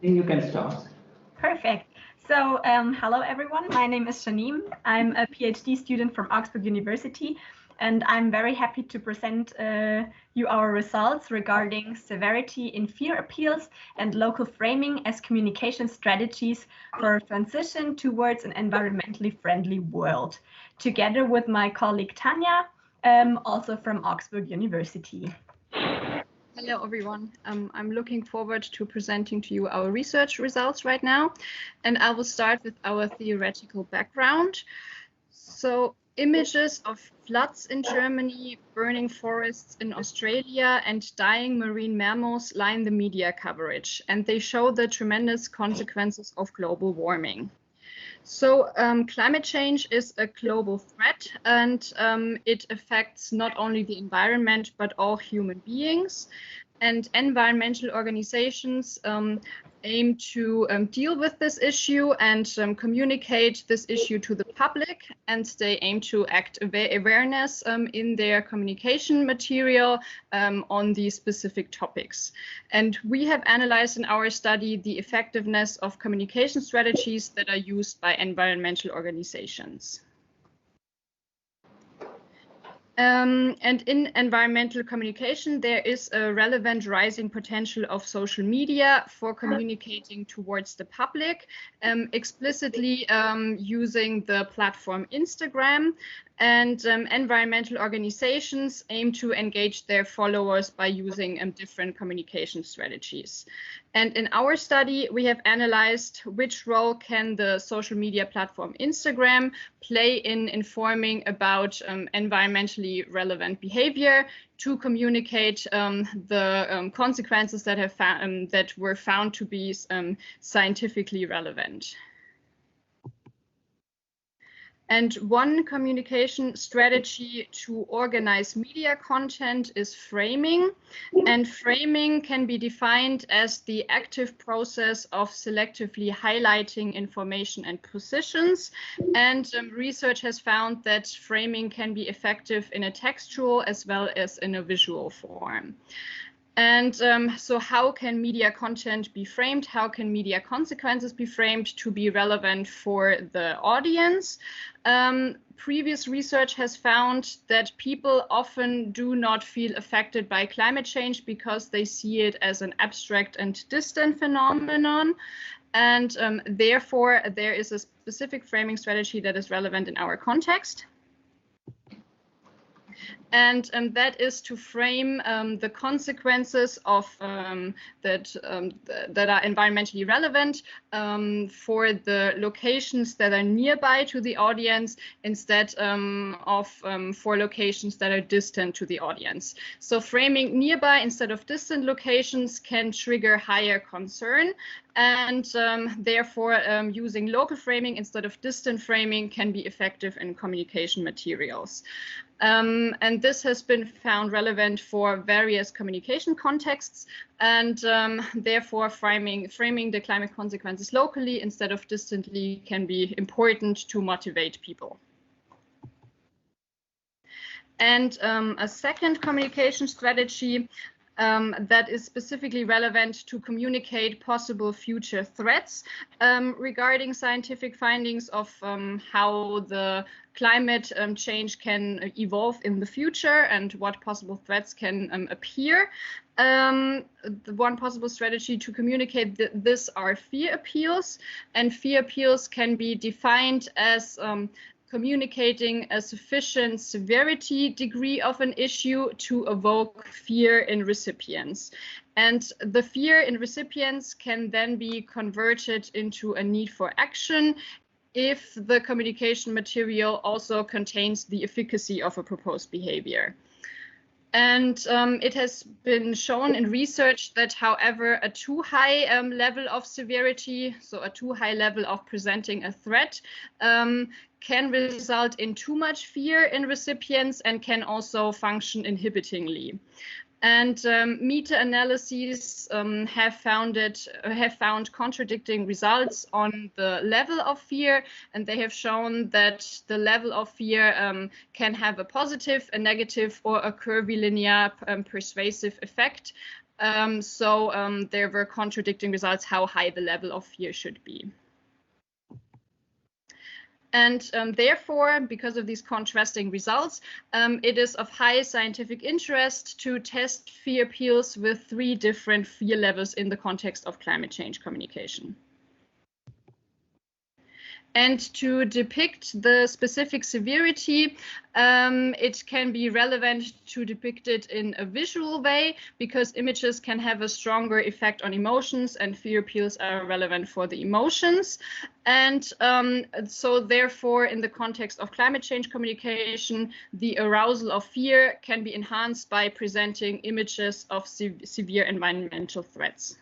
Then you can start. Perfect. So, hello everyone. My name is Janine. I'm a PhD student from Augsburg University, and I'm very happy to present you our results regarding severity in fear appeals and local framing as communication strategies for a transition towards an environmentally friendly world, together with my colleague Tanja, also from Augsburg University. Hello, everyone. I'm looking forward to presenting to you our research results right now. And I will start with our theoretical background. So images of floods in Germany, burning forests in Australia, and dying marine mammals line the media coverage, and they show the tremendous consequences of global warming. So climate change is a global threat, and it affects not only the environment, but all human beings. And environmental organizations aim to deal with this issue and communicate this issue to the public, and they aim to act awareness in their communication material on these specific topics. And we have analyzed in our study the effectiveness of communication strategies that are used by environmental organizations. And in environmental communication, there is a relevant rising potential of social media for communicating towards the public, explicitly using the platform Instagram. And environmental organizations aim to engage their followers by using different communication strategies. And in our study, we have analyzed which role can the social media platform Instagram play in informing about environmentally relevant behavior to communicate the consequences that that were found to be scientifically relevant. And one communication strategy to organize media content is framing. And framing can be defined as the active process of selectively highlighting information and positions. And research has found that framing can be effective in a textual as well as in a visual form. And so how can media content be framed? How can media consequences be framed to be relevant for the audience? Previous research has found that people often do not feel affected by climate change because they see it as an abstract and distant phenomenon. And therefore, there is a specific framing strategy that is relevant in our context. And that is to frame the consequences of that are environmentally relevant for the locations that are nearby to the audience instead of for locations that are distant to the audience. So framing nearby instead of distant locations can trigger higher concern, and therefore using local framing instead of distant framing can be effective in communication materials. And this has been found relevant for various communication contexts, and therefore framing the climate consequences locally instead of distantly can be important to motivate people. And a second communication strategy that is specifically relevant to communicate possible future threats regarding scientific findings of how the climate change can evolve in the future and what possible threats can appear. The one possible strategy to communicate this are fear appeals, and fear appeals can be defined as communicating a sufficient severity degree of an issue to evoke fear in recipients. And the fear in recipients can then be converted into a need for action if the communication material also contains the efficacy of a proposed behavior. And it has been shown in research that, however, a too high level of severity, so a too high level of presenting a threat, can result in too much fear in recipients and can also function inhibitingly. And meta-analyses have found contradicting results on the level of fear, and they have shown that the level of fear can have a positive, a negative, or a curvilinear persuasive effect There were contradicting results how high the level of fear should be. And therefore, because of these contrasting results, it is of high scientific interest to test fear appeals with 3 different fear levels in the context of climate change communication. And to depict the specific severity, it can be relevant to depict it in a visual way, because images can have a stronger effect on emotions, and fear appeals are relevant for the emotions. And so therefore, in the context of climate change communication, the arousal of fear can be enhanced by presenting images of severe environmental threats.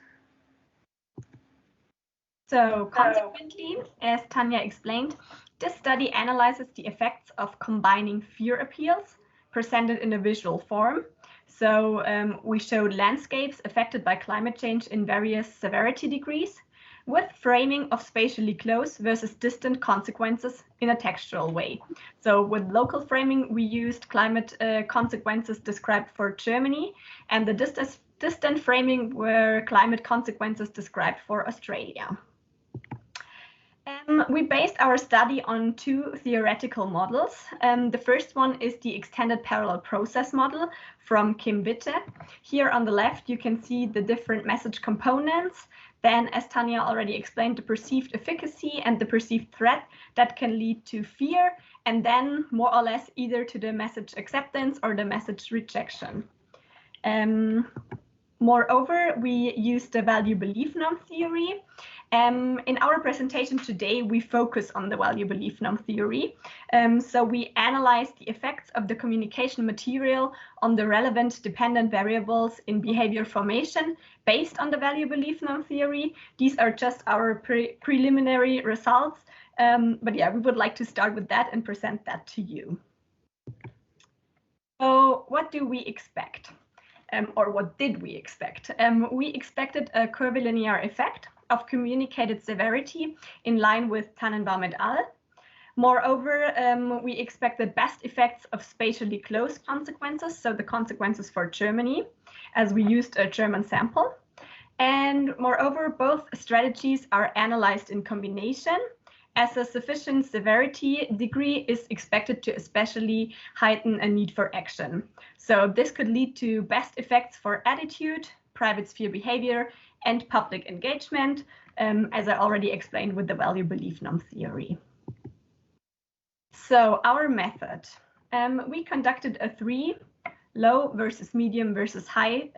So consequently, as Tanja explained, this study analyzes the effects of combining fear appeals presented in a visual form. So we showed landscapes affected by climate change in various severity degrees, with framing of spatially close versus distant consequences in a textual way. So with local framing, we used climate consequences described for Germany, and the distant framing were climate consequences described for Australia. We based our study on 2 theoretical models. The first one is the extended parallel process model from Kim Witte. Here on the left, you can see the different message components. Then, as Tanja already explained, the perceived efficacy and the perceived threat that can lead to fear, and then more or less either to the message acceptance or the message rejection. Moreover, we used the value belief norm theory. In our presentation today, we focus on the value belief norm theory. So we analyze the effects of the communication material on the relevant dependent variables in behavior formation based on the value belief norm theory. These are just our preliminary results. But yeah, we would like to start with that and present that to you. So what do we expect? Or what did we expect? We expected a curvilinear effect of communicated severity in line with Tannenbaum et al. Moreover, we expect the best effects of spatially close consequences, so the consequences for Germany, as we used a German sample. And moreover, both strategies are analyzed in combination, as a sufficient severity degree is expected to especially heighten a need for action. So this could lead to best effects for attitude, private sphere behavior, and public engagement, as I already explained with the value belief norm theory. So our method, we conducted a 3 low versus medium versus high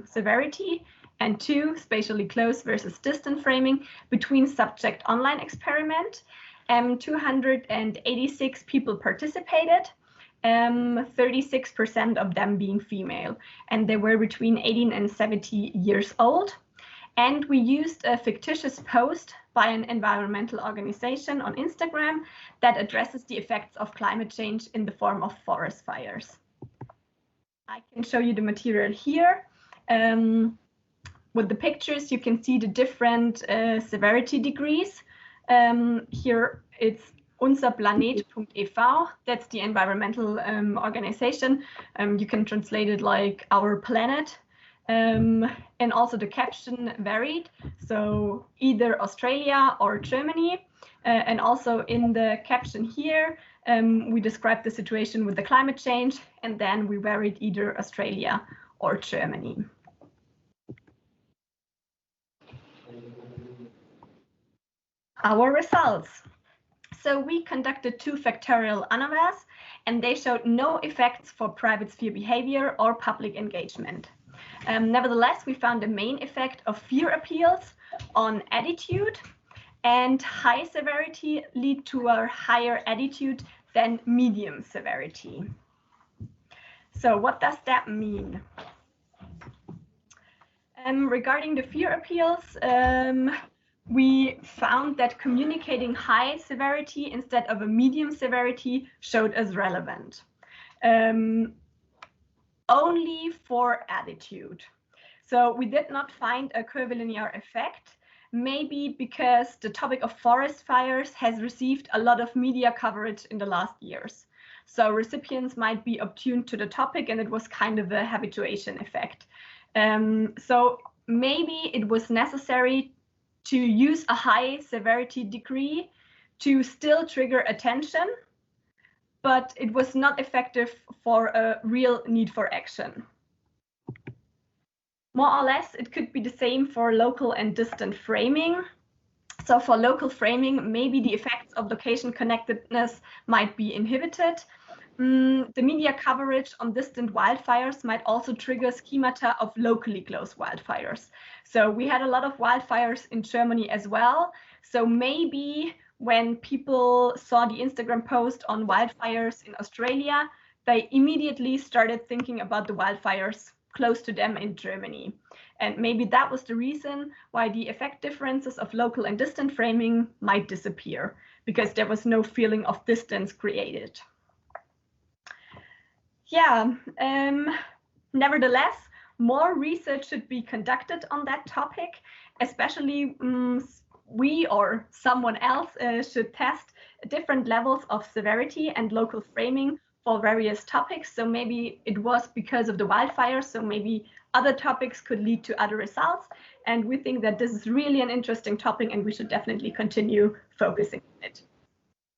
severity, and 2 spatially close versus distant framing between subject online experiment. 286 people participated, 36% of them being female, and they were between 18 and 70 years old. And we used a fictitious post by an environmental organization on Instagram that addresses the effects of climate change in the form of forest fires. I can show you the material here. With the pictures, you can see the different severity degrees. Here it's unserplanet.ev, that's the environmental organization. You can translate it like our planet. And also the caption varied, so either Australia or Germany. And also in the caption here, we described the situation with the climate change, and then we varied either Australia or Germany. Our results. So we conducted 2 factorial ANOVAs, and they showed no effects for private sphere behavior or public engagement. Nevertheless, we found the main effect of fear appeals on attitude, and high severity lead to a higher attitude than medium severity. So what does that mean? Regarding the fear appeals, we found that communicating high severity instead of a medium severity showed as relevant. Only for attitude. So we did not find a curvilinear effect, maybe because the topic of forest fires has received a lot of media coverage in the last years. So recipients might be obtuned to the topic, and it was kind of a habituation effect. So maybe it was necessary to use a high severity degree to still trigger attention, but it was not effective for a real need for action. More or less, it could be the same for local and distant framing. So for local framing, maybe the effects of location connectedness might be inhibited. The media coverage on distant wildfires might also trigger schemata of locally close wildfires. So we had a lot of wildfires in Germany as well. So maybe when people saw the Instagram post on wildfires in Australia, they immediately started thinking about the wildfires close to them in Germany. And maybe that was the reason why the effect differences of local and distant framing might disappear, because there was no feeling of distance created. Yeah, nevertheless, more research should be conducted on that topic, especially we or someone else should test different levels of severity and local framing for various topics. So maybe it was because of the wildfires, so maybe other topics could lead to other results. And we think that this is really an interesting topic and we should definitely continue focusing on it.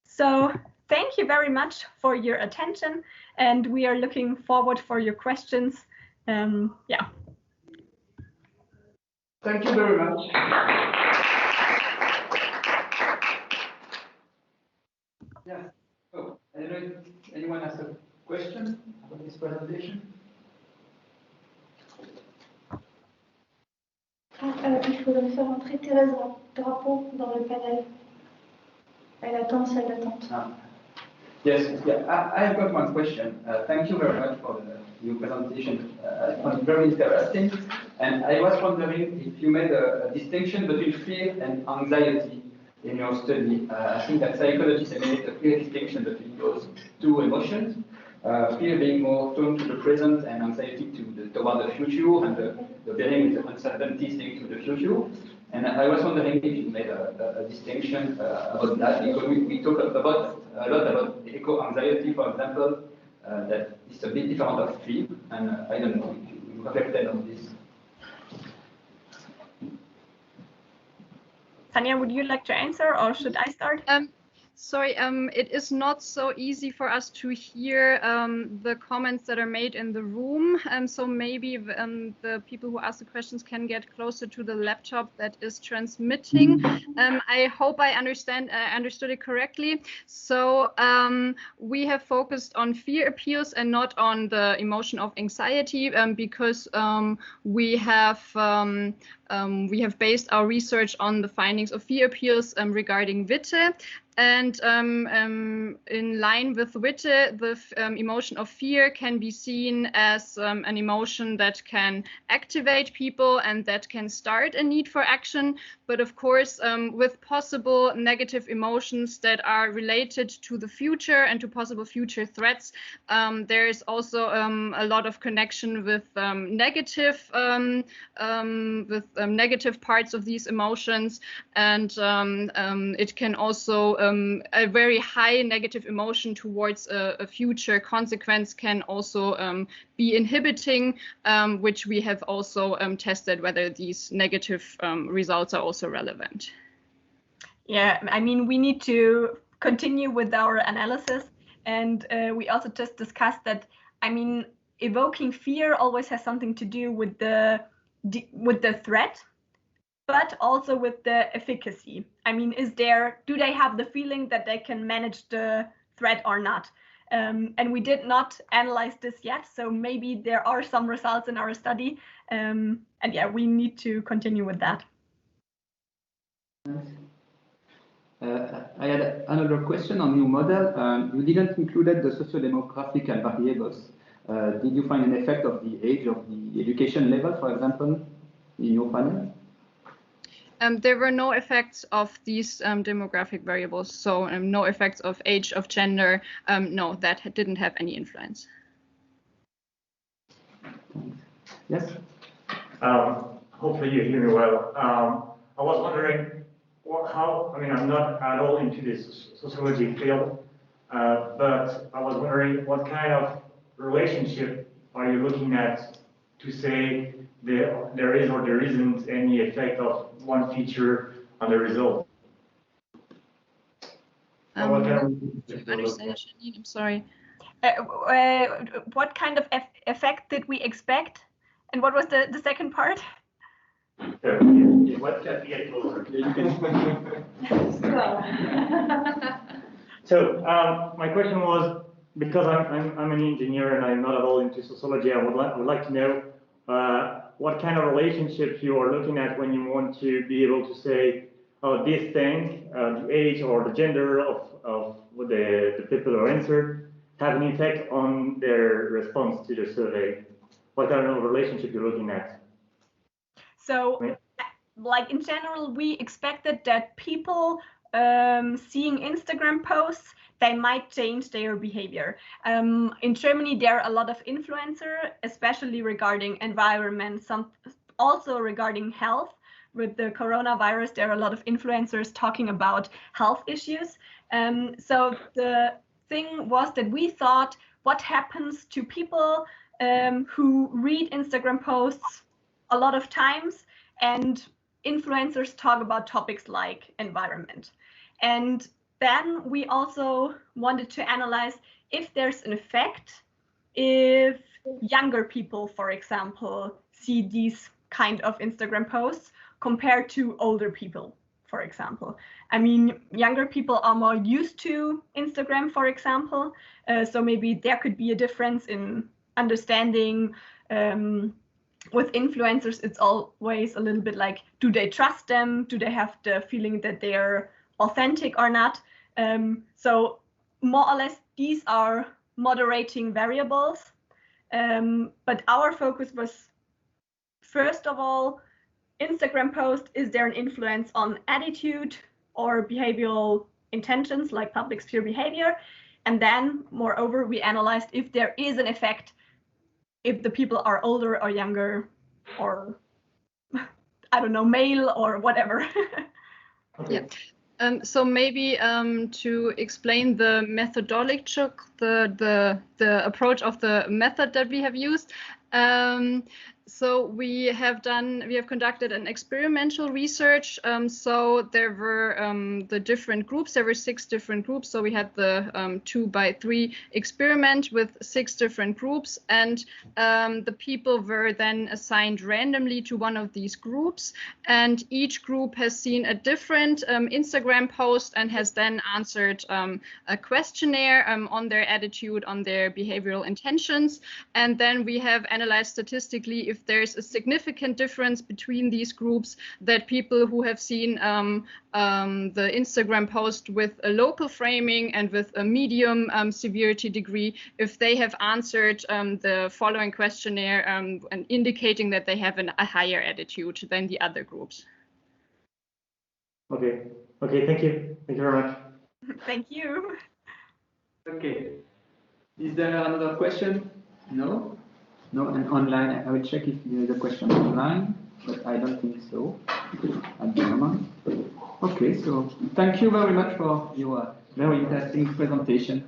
So thank you very much for your attention, and we are looking forward for your questions. Yeah. Thank you very much. Yeah. Oh, I don't know if anyone has a question about this presentation. Il faudrait faire entrer Thérèse Drapeau dans le panel. Elle attend salle d'attente. Yes, yeah, I've got one question. Thank you very much for your presentation. I found it very interesting. And I was wondering if you made a distinction between fear and anxiety in your study. I think that psychologists have made a clear distinction between those two emotions. Fear being more tuned to the present and anxiety toward the future, and the bearing with the uncertainties linked to the future. And I was wondering if you made a distinction about that, because we talk a lot about eco-anxiety, for example, that is a bit different of fear, and I don't know if you reflected on this. Tanja, would you like to answer, or should I start? Sorry, it is not so easy for us to hear the comments that are made in the room. So maybe the people who ask the questions can get closer to the laptop that is transmitting. I hope I understood it correctly. So we have focused on fear appeals and not on the emotion of anxiety, because we have based our research on the findings of fear appeals regarding Witte. And in line with Witte, the emotion of fear can be seen as an emotion that can activate people and that can start a need for action. But of course, with possible negative emotions that are related to the future and to possible future threats, there is also a lot of connection with negative parts of these emotions, and it can also a very high negative emotion towards a future consequence can also be inhibiting, which we have also tested whether these negative results are also relevant. Yeah, I mean, we need to continue with our analysis, and we also just discussed that, I mean, evoking fear always has something to do with the threat, but also with the efficacy. I mean, do they have the feeling that they can manage the threat or not? And we did not analyze this yet, so maybe there are some results in our study. And yeah, we need to continue with that. I had another question on your model. You didn't include the socio-demographic variables. Did you find an effect of the age of the education level, for example, in your panel? There were no effects of these demographic variables, so no effects of age, of gender. No, that didn't have any influence. Yes? Hopefully you hear me well. I was wondering I mean, I'm not at all into this sociology field, but I was wondering what kind of relationship are you looking at to say there is or there isn't any effect of one feature on the result. To understand, Janine, I'm sorry. What kind of effect did we expect? And what was the second part? What can get closer? So my question was, because I'm an engineer and I'm not at all into sociology, I would like to know what kind of relationships you are looking at when you want to be able to say, oh, this thing, the age or the gender of the people who answered have an effect on their response to the survey. What kind of relationship you're looking at? So, like in general, we expected that people seeing Instagram posts, they might change their behavior. In Germany, there are a lot of influencers, especially regarding environment, some also regarding health. With the coronavirus, there are a lot of influencers talking about health issues. So the thing was that we thought, what happens to people who read Instagram posts a lot of times and influencers talk about topics like environment. And then we also wanted to analyze if there's an effect if younger people, for example, see these kind of Instagram posts compared to older people, for example. I mean, younger people are more used to Instagram, for example, so maybe there could be a difference in understanding. With influencers, it's always a little bit like, do they trust them? Do they have the feeling that they're authentic or not? So more or less, these are moderating variables. But our focus was, first of all, Instagram post, is there an influence on attitude or behavioral intentions like public sphere behavior? And then, moreover, we analyzed if there is an effect if the people are older or younger or, I don't know, male or whatever. Yeah. So maybe to explain the methodology, the approach of the method that we have used. So we have conducted an experimental research. So there were the different groups. There were 6 different groups. So we had the 2x3 experiment with 6 different groups, and the people were then assigned randomly to one of these groups. And each group has seen a different Instagram post and has then answered a questionnaire on their attitude, on their behavioral intentions. And then we have analyzed statistically if there's a significant difference between these groups, that people who have seen the Instagram post with a local framing and with a medium severity degree, if they have answered the following questionnaire and indicating that they have a higher attitude than the other groups. Okay, thank you very much. Thank you. Okay, is there another question? No, and online, I will check if there is a question online, but I don't think so at the moment. Okay, so thank you very much for your very interesting presentation.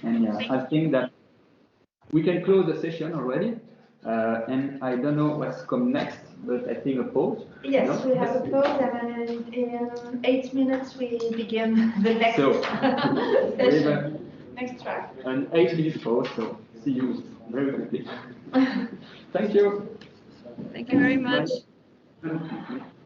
And I think that we can close the session already. And I don't know what's come next, but I think a pause. Yes, no? we have a pause, and in 8 minutes we begin the next session. Next track. An 8-minute pause, so see you very quickly. Thank you. Thank you very much. Bye.